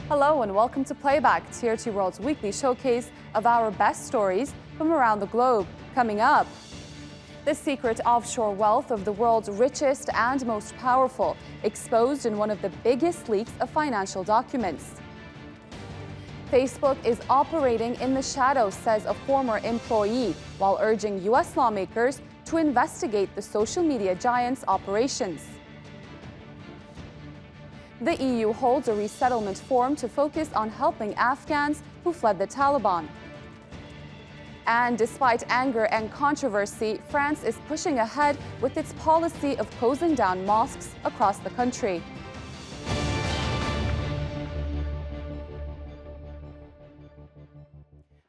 Hello and welcome to Playback, TRT World's weekly showcase of our best stories from around the globe. Coming up, the secret offshore wealth of the world's richest and most powerful, exposed in one of the biggest leaks of financial documents. Facebook is operating in the shadows, says a former employee, while urging U.S. lawmakers to investigate the social media giant's operations. The EU holds a resettlement forum to focus on helping Afghans who fled the Taliban. And despite anger and controversy, France is pushing ahead with its policy of closing down mosques across the country.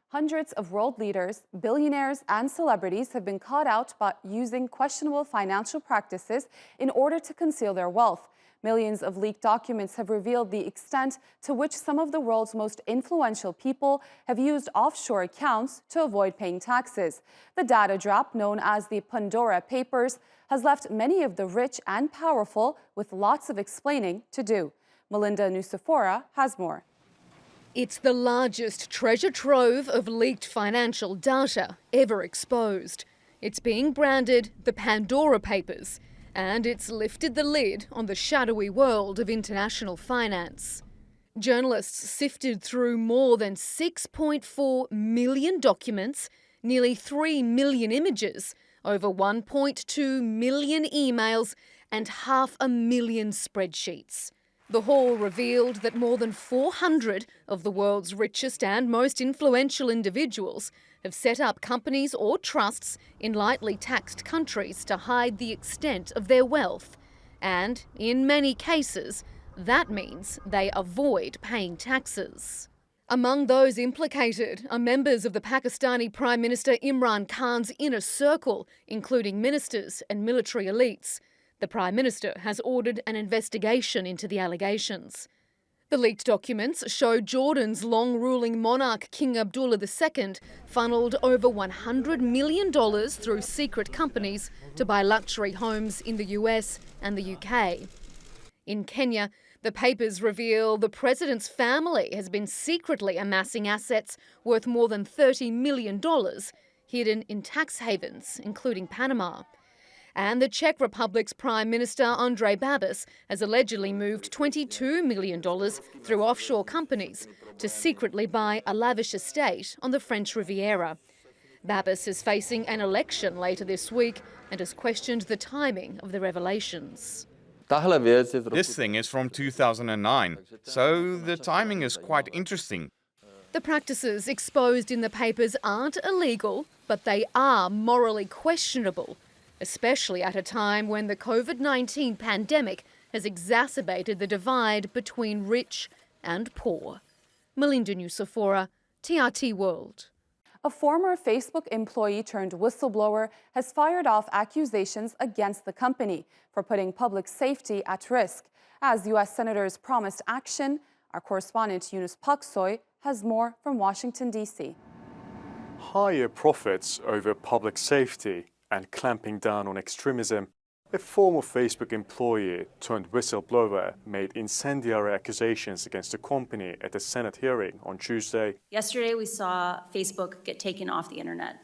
Hundreds of world leaders, billionaires, and celebrities have been caught out by using questionable financial practices in order to conceal their wealth. Millions of leaked documents have revealed the extent to which some of the world's most influential people have used offshore accounts to avoid paying taxes. The data drop, known as the Pandora Papers, has left many of the rich and powerful with lots of explaining to do. Melinda Nusafora has more. It's the largest treasure trove of leaked financial data ever exposed. It's being branded the Pandora Papers, and it's lifted the lid on the shadowy world of international finance. Journalists sifted through more than 6.4 million documents, nearly 3 million images, over 1.2 million emails, and 500,000 spreadsheets. The haul revealed that more than 400 of the world's richest and most influential individuals have set up companies or trusts in lightly taxed countries to hide the extent of their wealth. And in many cases, that means they avoid paying taxes. Among those implicated are members of the Pakistani Prime Minister Imran Khan's inner circle, including ministers and military elites. The Prime Minister has ordered an investigation into the allegations. The leaked documents show Jordan's long-ruling monarch King Abdullah II funneled over $100 million through secret companies to buy luxury homes in the US and the UK. In Kenya, the papers reveal the president's family has been secretly amassing assets worth more than $30 million, hidden in tax havens, including Panama. And the Czech Republic's Prime Minister Andrej Babis has allegedly moved $22 million through offshore companies to secretly buy a lavish estate on the French Riviera. Babis is facing an election later this week and has questioned the timing of the revelations. This thing is from 2009, so the timing is quite interesting. The practices exposed in the papers aren't illegal, but they are morally questionable, especially at a time when the COVID-19 pandemic has exacerbated the divide between rich and poor. Melinda Nusafora, TRT World. A former Facebook employee turned whistleblower has fired off accusations against the company for putting public safety at risk. As U.S. senators promised action, our correspondent Yunus Paksoy has more from Washington, D.C. Higher profits over public safety and clamping down on extremism, a former Facebook employee turned whistleblower made incendiary accusations against the company at a Senate hearing on Tuesday. Yesterday, we saw Facebook get taken off the internet.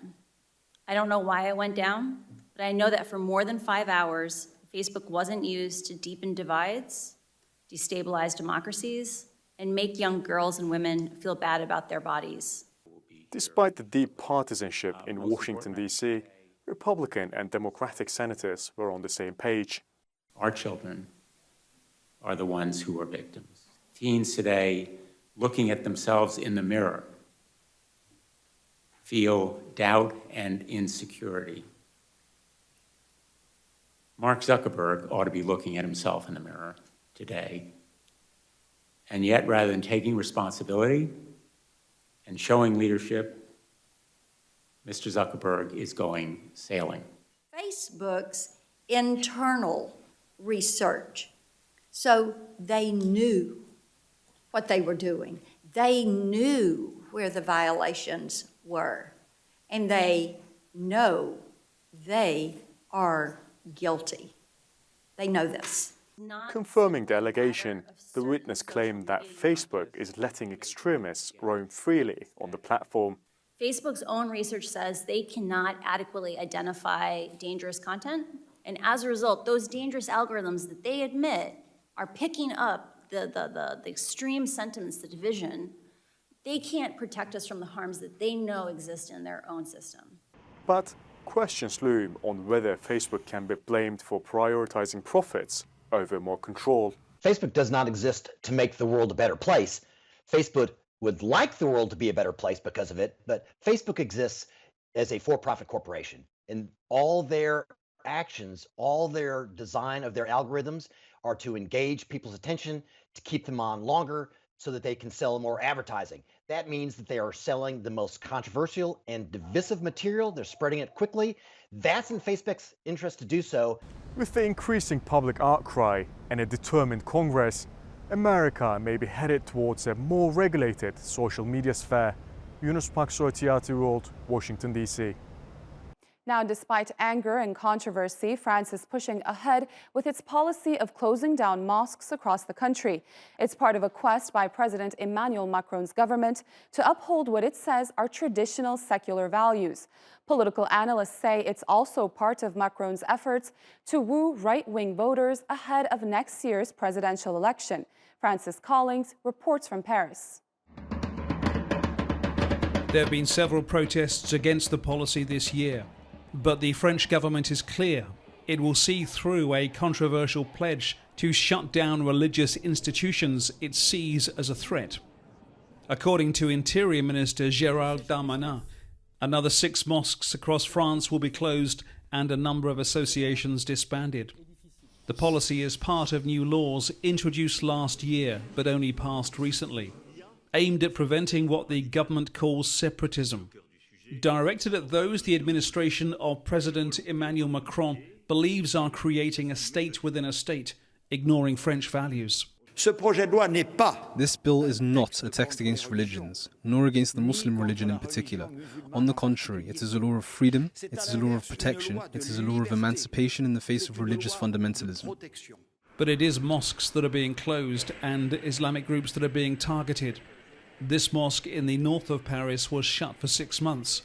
I don't know why it went down, but I know that for more than 5 hours, Facebook wasn't used to deepen divides, destabilize democracies, and make young girls and women feel bad about their bodies. Despite the deep partisanship in Washington, D.C., Republican and Democratic senators were on the same page. Our children are the ones who are victims. Teens today, looking at themselves in the mirror, feel doubt and insecurity. Mark Zuckerberg ought to be looking at himself in the mirror today. And yet, rather than taking responsibility and showing leadership, Mr. Zuckerberg is going sailing. Facebook's internal research. So they knew what they were doing. They knew where the violations were. And they know they are guilty. They know this. Confirming the allegation, the witness claimed that Facebook is letting extremists roam freely on the platform. Facebook's own research says they cannot adequately identify dangerous content, and as a result, those dangerous algorithms that they admit are picking up the extreme sentiments, the division. They can't protect us from the harms that they know exist in their own system. But questions loom on whether Facebook can be blamed for prioritizing profits over more control. Facebook does not exist to make the world a better place. Facebook would like the world to be a better place because of it, but Facebook exists as a for-profit corporation. And all their actions, all their design of their algorithms are to engage people's attention, to keep them on longer so that they can sell more advertising. That means that they are selling the most controversial and divisive material. They're spreading it quickly. That's in Facebook's interest to do so. With the increasing public outcry and a determined Congress, America may be headed towards a more regulated social media sphere. Yunus Paksoy, TRT World, Washington, D.C. Now, despite anger and controversy, France is pushing ahead with its policy of closing down mosques across the country. It's part of a quest by President Emmanuel Macron's government to uphold what it says are traditional secular values. Political analysts say it's also part of Macron's efforts to woo right-wing voters ahead of next year's presidential election. Francis Collings reports from Paris. There have been several protests against the policy this year. But the French government is clear. It will see through a controversial pledge to shut down religious institutions it sees as a threat. According to Interior Minister Gérald Darmanin, another 6 mosques across France will be closed and a number of associations disbanded. The policy is part of new laws introduced last year but only passed recently, aimed at preventing what the government calls separatism, directed at those the administration of President Emmanuel Macron believes are creating a state within a state, ignoring French values. This bill is not a text against religions, nor against the Muslim religion in particular. On the contrary, it is a law of freedom, it is a law of protection, it is a law of emancipation in the face of religious fundamentalism. But it is mosques that are being closed and Islamic groups that are being targeted. This mosque in the north of Paris was shut for 6 months.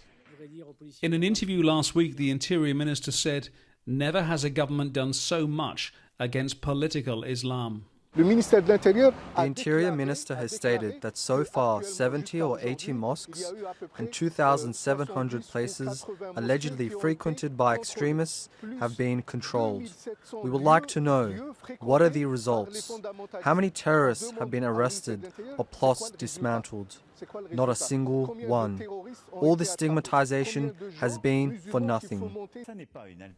In an interview last week, the Interior Minister said, "Never has a government done so much against political Islam." The Interior Minister has stated that so far 70 or 80 mosques and 2,700 places allegedly frequented by extremists have been controlled. We would like to know, what are the results? How many terrorists have been arrested or plots dismantled? Not a single one. All this stigmatization has been for nothing.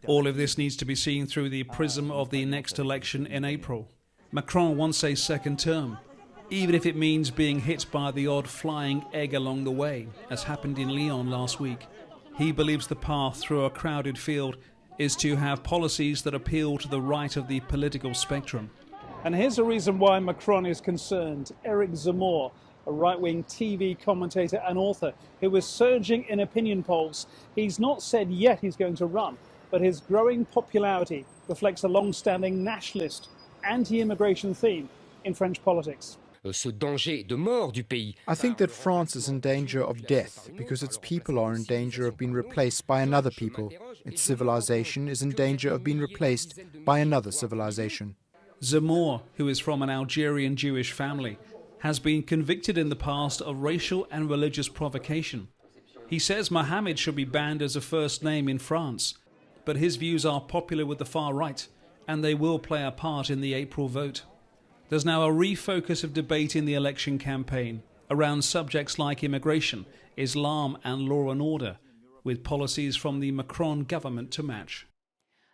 All of this needs to be seen through the prism of the next election in April. Macron wants a second term, even if it means being hit by the odd flying egg along the way, as happened in Lyon last week. He believes the path through a crowded field is to have policies that appeal to the right of the political spectrum. And here's a reason why Macron is concerned. Eric Zemmour, a right-wing TV commentator and author who is surging in opinion polls. He's not said yet he's going to run, but his growing popularity reflects a long-standing nationalist, anti-immigration theme in French politics. I think that France is in danger of death because its people are in danger of being replaced by another people. Its civilization is in danger of being replaced by another civilization. Zemmour, who is from an Algerian Jewish family, has been convicted in the past of racial and religious provocation. He says Mohammed should be banned as a first name in France, but his views are popular with the far right, and they will play a part in the April vote. There's now a refocus of debate in the election campaign around subjects like immigration, Islam and law and order, with policies from the Macron government to match.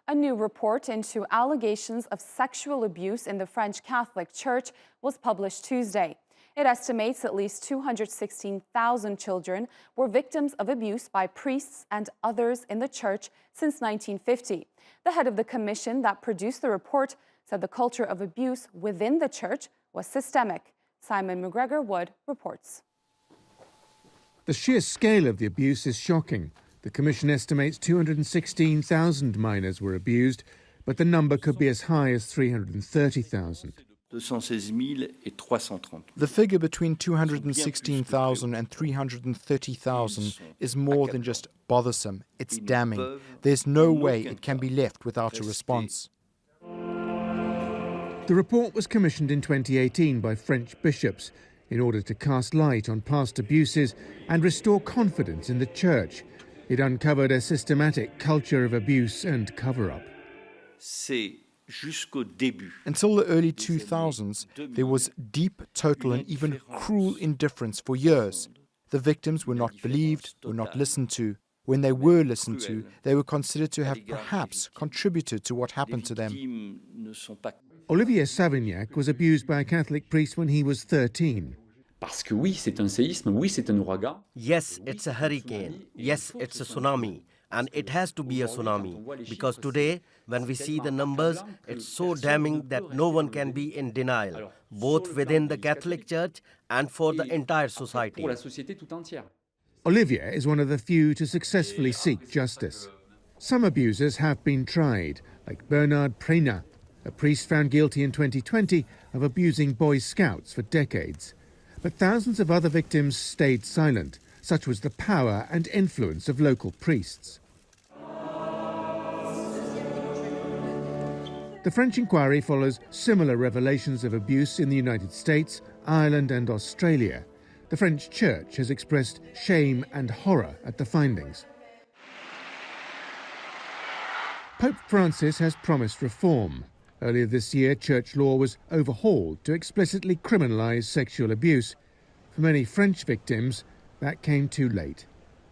A new report into allegations of sexual abuse in the French Catholic Church was published Tuesday. It estimates at least 216,000 children were victims of abuse by priests and others in the church since 1950. The head of the commission that produced the report said the culture of abuse within the church was systemic. Simon McGregor-Wood reports. The sheer scale of the abuse is shocking. The commission estimates 216,000 minors were abused, but the number could be as high as 330,000. The figure between 216,000 and 330,000 is more than just bothersome, it's damning. There's no way it can be left without a response. The report was commissioned in 2018 by French bishops in order to cast light on past abuses and restore confidence in the church. It uncovered a systematic culture of abuse and cover-up. Until the early 2000s, there was deep, total and even cruel indifference for years. The victims were not believed, were not listened to. When they were listened to, they were considered to have perhaps contributed to what happened to them. Olivier Savignac was abused by a Catholic priest when he was 13. Yes, it's a hurricane. Yes, it's a tsunami. And it has to be a tsunami. Because today, when we see the numbers, it's so damning that no one can be in denial, both within the Catholic Church and for the entire society. Olivier is one of the few to successfully seek justice. Some abusers have been tried, like Bernard Prénat, a priest found guilty in 2020 of abusing Boy Scouts for decades. But thousands of other victims stayed silent. Such was the power and influence of local priests. The French inquiry follows similar revelations of abuse in the United States, Ireland and Australia. The French Church has expressed shame and horror at the findings. Pope Francis has promised reform. Earlier this year, church law was overhauled to explicitly criminalise sexual abuse. For many French victims, that came too late.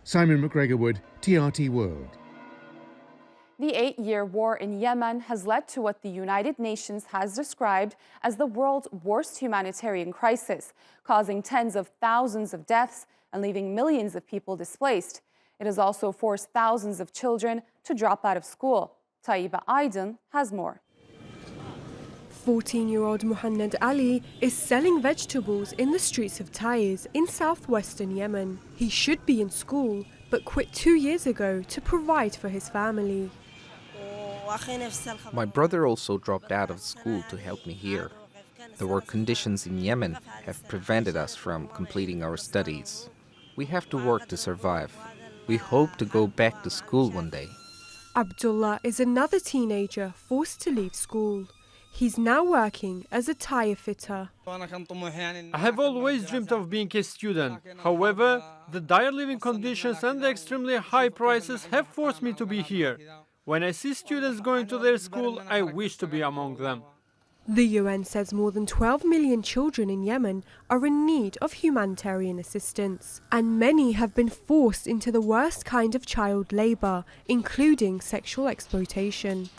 Simon McGregor-Wood, TRT World. The 8-year war in Yemen has led to what the United Nations has described as the world's worst humanitarian crisis, causing tens of thousands of deaths and leaving millions of people displaced. It has also forced thousands of children to drop out of school. Taiba Aydin has more. 14-year-old Muhannad Ali is selling vegetables in the streets of Taiz in southwestern Yemen. He should be in school, but quit 2 years ago to provide for his family. My brother also dropped out of school to help me here. The war conditions in Yemen have prevented us from completing our studies. We have to work to survive. We hope to go back to school one day. Abdullah is another teenager forced to leave school. He's now working as a tire fitter. I have always dreamed of being a student. However, the dire living conditions and the extremely high prices have forced me to be here. When I see students going to their school, I wish to be among them. The UN says more than 12 million children in Yemen are in need of humanitarian assistance, and many have been forced into the worst kind of child labour, including sexual exploitation.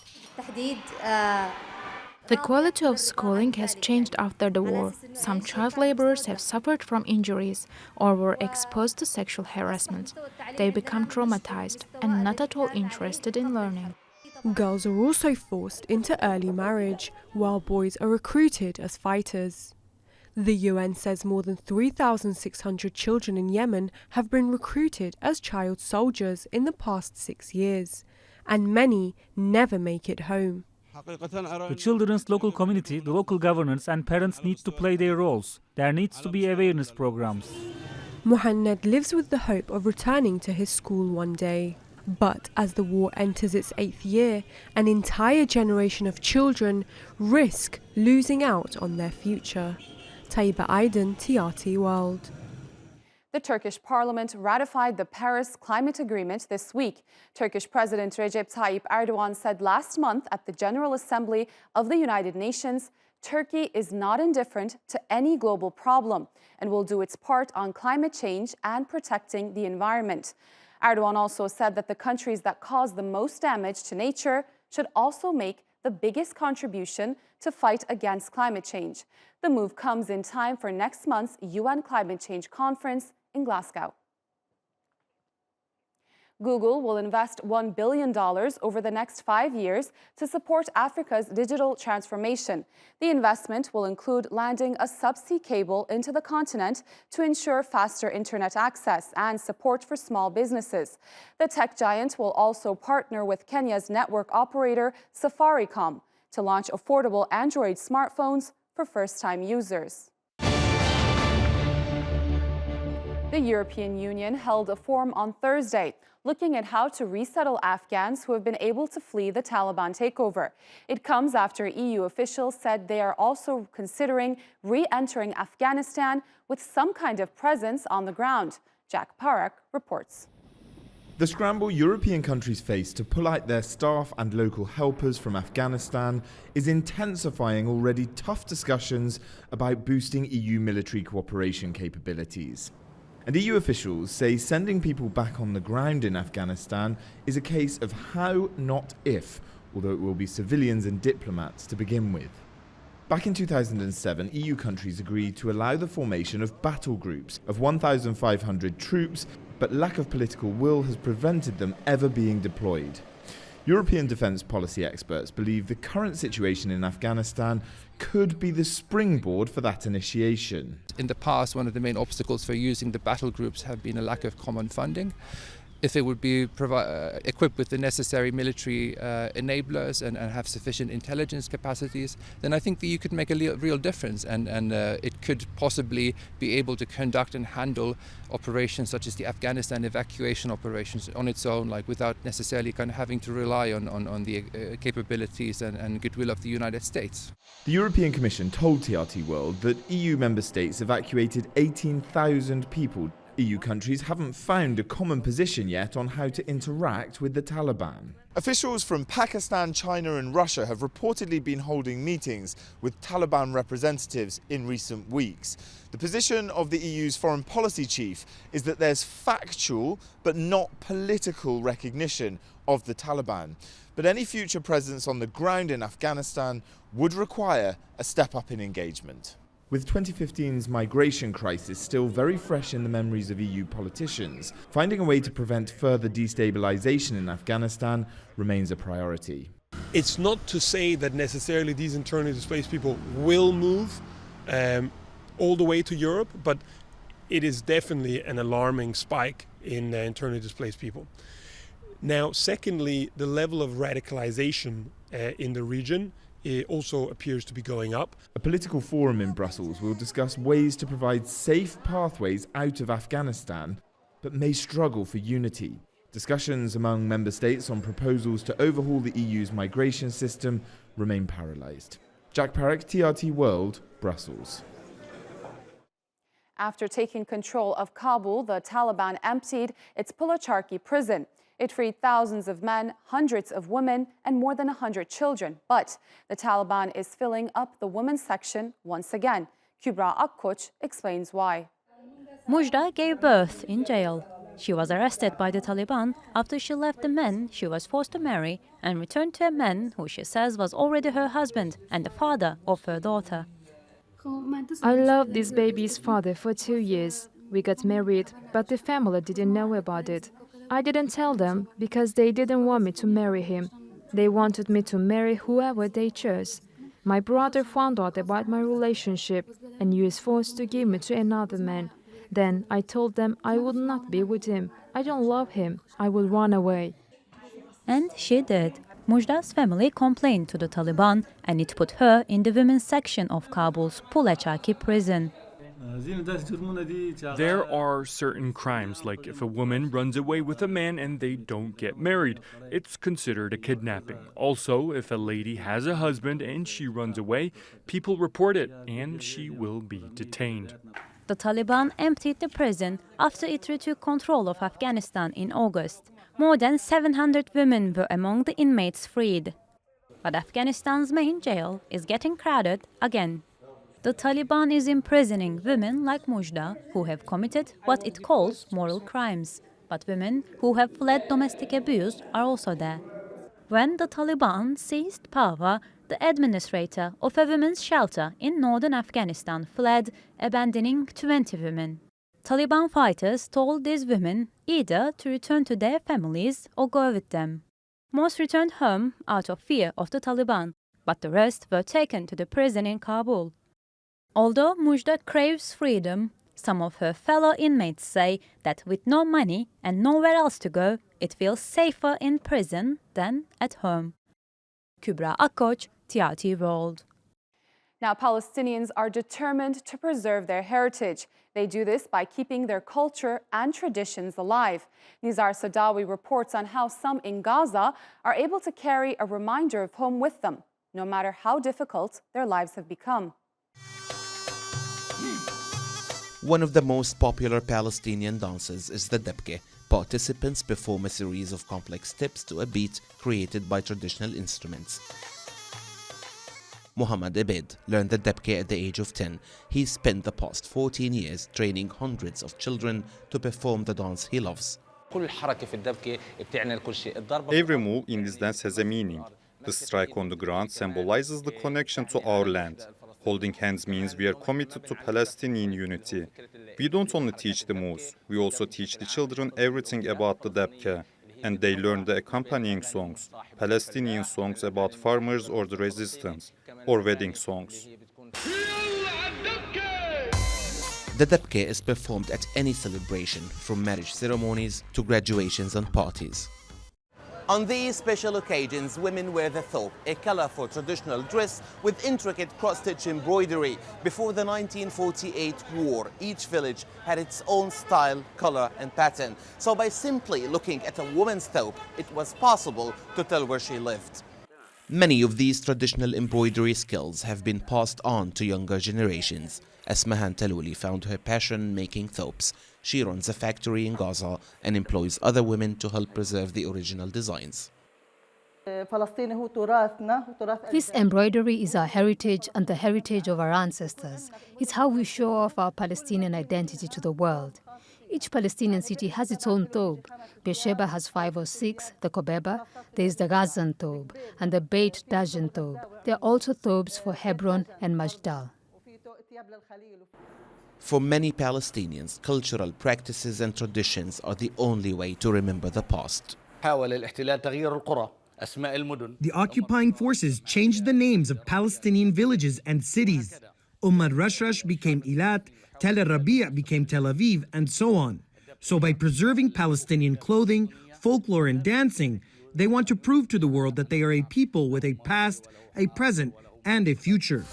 The quality of schooling has changed after the war. Some child laborers have suffered from injuries or were exposed to sexual harassment. They become traumatized and not at all interested in learning. Girls are also forced into early marriage, while boys are recruited as fighters. The UN says more than 3,600 children in Yemen have been recruited as child soldiers in the past 6 years, and many never make it home. The children's local community, the local governance and parents need to play their roles. There needs to be awareness programs. Muhannad lives with the hope of returning to his school one day. But as the war enters its 8th year, an entire generation of children risk losing out on their future. Taiba Aydin, TRT World. The Turkish parliament ratified the Paris Climate Agreement this week. Turkish President Recep Tayyip Erdogan said last month at the General Assembly of the United Nations, Turkey is not indifferent to any global problem and will do its part on climate change and protecting the environment. Erdogan also said that the countries that cause the most damage to nature should also make the biggest contribution to fight against climate change. The move comes in time for next month's UN Climate Change Conference in Glasgow. Google will invest $1 billion over the next 5 years to support Africa's digital transformation. The investment will include landing a subsea cable into the continent to ensure faster internet access and support for small businesses. The tech giant will also partner with Kenya's network operator Safaricom to launch affordable Android smartphones for first-time users. The European Union held a forum on Thursday looking at how to resettle Afghans who have been able to flee the Taliban takeover. It comes after EU officials said they are also considering re-entering Afghanistan with some kind of presence on the ground. Jack Parak reports. The scramble European countries face to pull out their staff and local helpers from Afghanistan is intensifying already tough discussions about boosting EU military cooperation capabilities. And EU officials say sending people back on the ground in Afghanistan is a case of how, not if, although it will be civilians and diplomats to begin with. Back in 2007, EU countries agreed to allow the formation of battle groups of 1,500 troops, but lack of political will has prevented them ever being deployed. European defence policy experts believe the current situation in Afghanistan could be the springboard for that initiation. In the past, one of the main obstacles for using the battle groups have been a lack of common funding. If they would be equipped with the necessary military enablers and have sufficient intelligence capacities, then I think that you could make a real difference, and it could possibly be able to conduct and handle operations such as the Afghanistan evacuation operations on its own, like without necessarily kind of having to rely on the capabilities and goodwill of the United States. The European Commission told TRT World that EU member states evacuated 18,000 people. EU countries haven't found a common position yet on how to interact with the Taliban. Officials from Pakistan, China and Russia have reportedly been holding meetings with Taliban representatives in recent weeks. The position of the EU's foreign policy chief is that there's factual but not political recognition of the Taliban. But any future presence on the ground in Afghanistan would require a step up in engagement. With 2015's migration crisis still very fresh in the memories of EU politicians, finding a way to prevent further destabilization in Afghanistan remains a priority. It's not to say that necessarily these internally displaced people will move all the way to Europe, but it is definitely an alarming spike in internally displaced people. Now, secondly, the level of radicalization in the region it also appears to be going up. A political forum in Brussels will discuss ways to provide safe pathways out of Afghanistan, but may struggle for unity. Discussions among member states on proposals to overhaul the EU's migration system remain paralysed. Jack Parak, TRT World, Brussels. After taking control of Kabul, the Taliban emptied its Pulacharki prison. It freed thousands of men, hundreds of women, and more than 100 children. But the Taliban is filling up the women's section once again. Kübra Akkoç explains why. Mujda gave birth in jail. She was arrested by the Taliban after she left the men she was forced to marry and returned to a man who she says was already her husband and the father of her daughter. I loved this baby's father for 2 years. We got married, but the family didn't know about it. I didn't tell them because they didn't want me to marry him. They wanted me to marry whoever they chose. My brother found out about my relationship and he was forced to give me to another man. Then I told them I would not be with him. I don't love him. I will run away. And she did. Mujda's family complained to the Taliban and it put her in the women's section of Kabul's Pulacharki prison. There are certain crimes, like if a woman runs away with a man and they don't get married, it's considered a kidnapping. Also, if a lady has a husband and she runs away, people report it and she will be detained. The Taliban emptied the prison after it retook control of Afghanistan in August. More than 700 women were among the inmates freed. But Afghanistan's main jail is getting crowded again. The Taliban is imprisoning women like Mujda who have committed what it calls moral crimes. But women who have fled domestic abuse are also there. When the Taliban seized power, the administrator of a women's shelter in northern Afghanistan fled, abandoning 20 women. Taliban fighters told these women either to return to their families or go with them. Most returned home out of fear of the Taliban, but the rest were taken to the prison in Kabul. Although Mujda craves freedom, some of her fellow inmates say that with no money and nowhere else to go, it feels safer in prison than at home. Kübra Akkoç, TRT World. Now, Palestinians are determined to preserve their heritage. They do this by keeping their culture and traditions alive. Nizar Sadawi reports on how some in Gaza are able to carry a reminder of home with them, no matter how difficult their lives have become. One of the most popular Palestinian dances is the debke. Participants perform a series of complex steps to a beat created by traditional instruments. Muhammad Abed learned the debke at the age of 10. He spent the past 14 years training hundreds of children to perform the dance he loves. Every move in this dance has a meaning. The strike on the ground symbolizes the connection to our land. Holding hands means we are committed to Palestinian unity. We don't only teach the moves, we also teach the children everything about the debke. And they learn the accompanying songs, Palestinian songs about farmers or the resistance, or wedding songs. The debke is performed at any celebration, from marriage ceremonies to graduations and parties. On these special occasions, women wear the thobe, a colorful traditional dress with intricate cross-stitch embroidery. Before the 1948 war, each village had its own style, color and pattern. So by simply looking at a woman's thobe, it was possible to tell where she lived. Many of these traditional embroidery skills have been passed on to younger generations. Asmahan Taluli found her passion making thobes. She runs a factory in Gaza and employs other women to help preserve the original designs. This embroidery is our heritage and the heritage of our ancestors. It's how we show off our Palestinian identity to the world. Each Palestinian city has its own thobe. Beersheba has 5 or 6, the Kobeba, there is the Gazan thobe, and the Beit Dajan thobe. There are also thobes for Hebron and Majdal. For many Palestinians, cultural practices and traditions are the only way to remember the past. The occupying forces changed the names of Palestinian villages and cities. Rashrash became Eilat, Tel Rabi' became Tel Aviv, and so on. So by preserving Palestinian clothing, folklore, and dancing, they want to prove to the world that they are a people with a past, a present, and a future.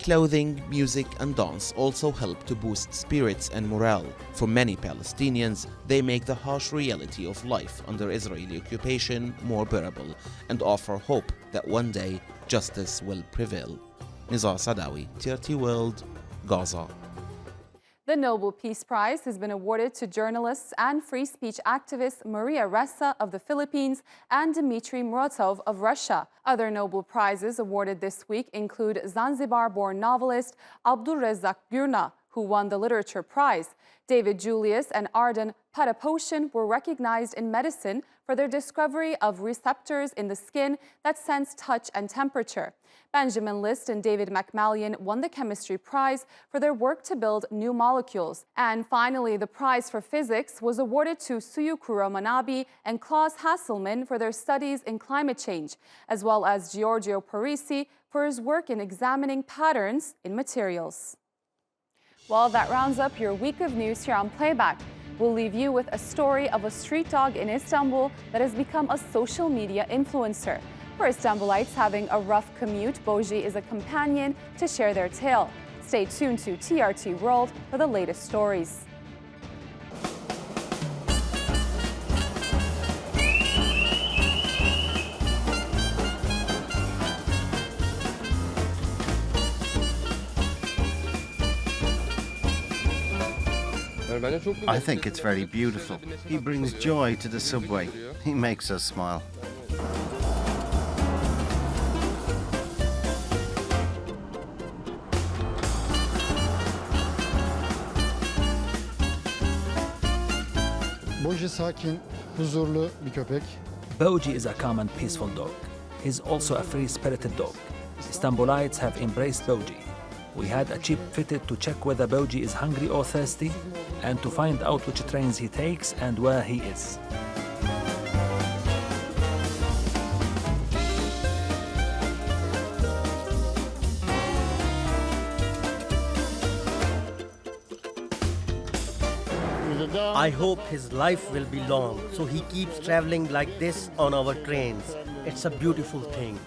Clothing, music and dance also help to boost spirits and morale. For many Palestinians, they make the harsh reality of life under Israeli occupation more bearable and offer hope that one day justice will prevail. Nizar Sadawi, TRT World, Gaza. The Nobel Peace Prize has been awarded to journalists and free speech activist Maria Ressa of the Philippines and Dmitry Muratov of Russia. Other Nobel Prizes awarded this week include Zanzibar-born novelist Abdulrezzak Gurna, who won the Literature Prize. David Julius and Arden Pataposyan were recognized in medicine for their discovery of receptors in the skin that sense touch and temperature. Benjamin List and David McMallion won the Chemistry Prize for their work to build new molecules. And finally, the prize for physics was awarded to Suyukuro Manabe and Klaus Hasselmann for their studies in climate change, as well as Giorgio Parisi for his work in examining patterns in materials. Well, that rounds up your week of news here on Playback. We'll leave you with a story of a street dog in Istanbul that has become a social media influencer. For Istanbulites having a rough commute, Boji is a companion to share their tale. Stay tuned to TRT World for the latest stories. I think it's very beautiful. He brings joy to the subway. He makes us smile. Boji sakin, huzurlu bir köpek. Boji is a calm and peaceful dog. He's also a free-spirited dog. Istanbulites have embraced Boji. We had a chip fitted to check whether Boji is hungry or thirsty and to find out which trains he takes and where he is. I hope his life will be long, so he keeps traveling like this on our trains. It's a beautiful thing.